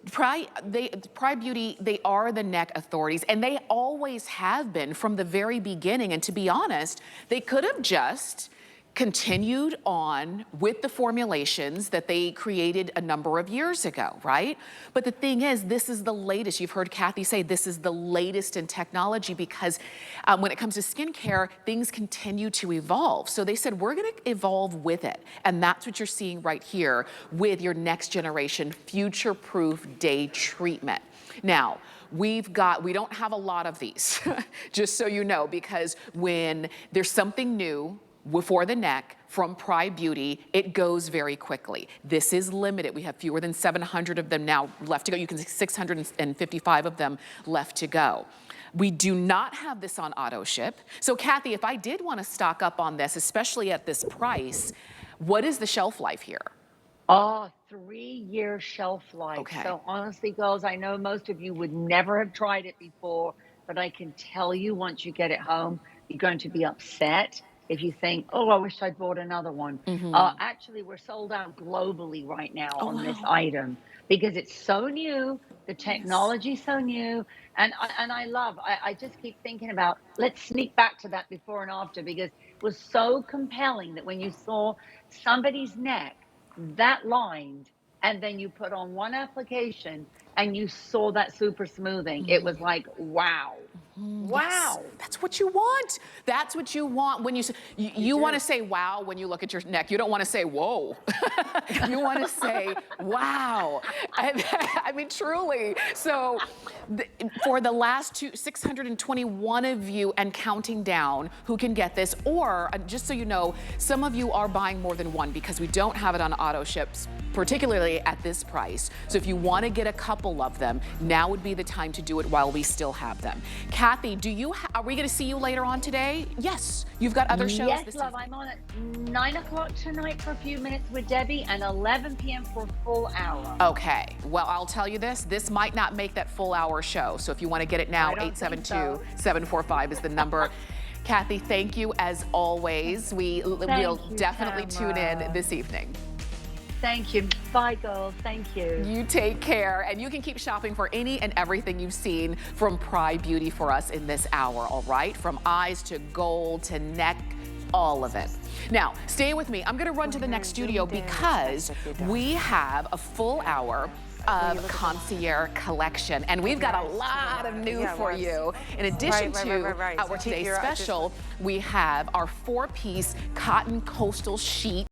PRAI Beauty, they are the neck authorities, and they always have been from the very beginning. And to be honest, they could have just continued on with the formulations that they created a number of years ago, right? But the thing is, this is the latest. You've heard Kathy say this is the latest in technology, because when it comes to skincare, things continue to evolve. So they said, we're gonna evolve with it. And that's what you're seeing right here with your next generation future-proof day treatment. Now, we don't have a lot of these, just so you know, because when there's something new for the neck from PRAI Beauty, it goes very quickly. This is limited. We have fewer than 700 of them now left to go. You can see 655 of them left to go. We do not have this on auto ship. So Kathy, if I did want to stock up on this, especially at this price, what is the shelf life here? Oh, 3-year shelf life. Okay. So honestly, girls, I know most of you would never have tried it before, but I can tell you, once you get it home, you're going to be upset if you think, oh, I wish I'd bought another one. Actually, we're sold out globally right now on this item, because it's so new, the technology's so new, and I just keep thinking about, let's sneak back to that before and after, because it was so compelling that when you saw somebody's neck that lined, and then you put on one application and you saw that super smoothing, it was like, wow. Wow. Yes, that's what you want. That's what you want when you want to say wow when you look at your neck. You don't want to say whoa. You want to say wow. I mean, truly. So for the last 621 of you and counting down who can get this, or just so you know, some of you are buying more than one because we don't have it on auto ships, particularly at this price. So if you want to get a couple of them, now would be the time to do it while we still have them. Kathy, are we going to see you later on today? Yes. You've got other shows yes, this love. evening. I'm on at 9 o'clock tonight for a few minutes with Debbie and 11 p.m. for a full hour. Okay. Well, I'll tell you this. This might not make that full hour show. So if you want to get it now, 872-745 is the number. Kathy, thank you as always. We'll definitely tune in this evening. Thank you. Bye, girls. Thank you. You take care, and you can keep shopping for any and everything you've seen from PRAI Beauty for us in this hour, all right? From eyes to gold to neck, all of it. Now, stay with me. I'm going to run to the next studio because we have a full hour of concierge collection, and we've got a lot of new for you. In addition to our today's special, we have our 4-piece cotton coastal sheet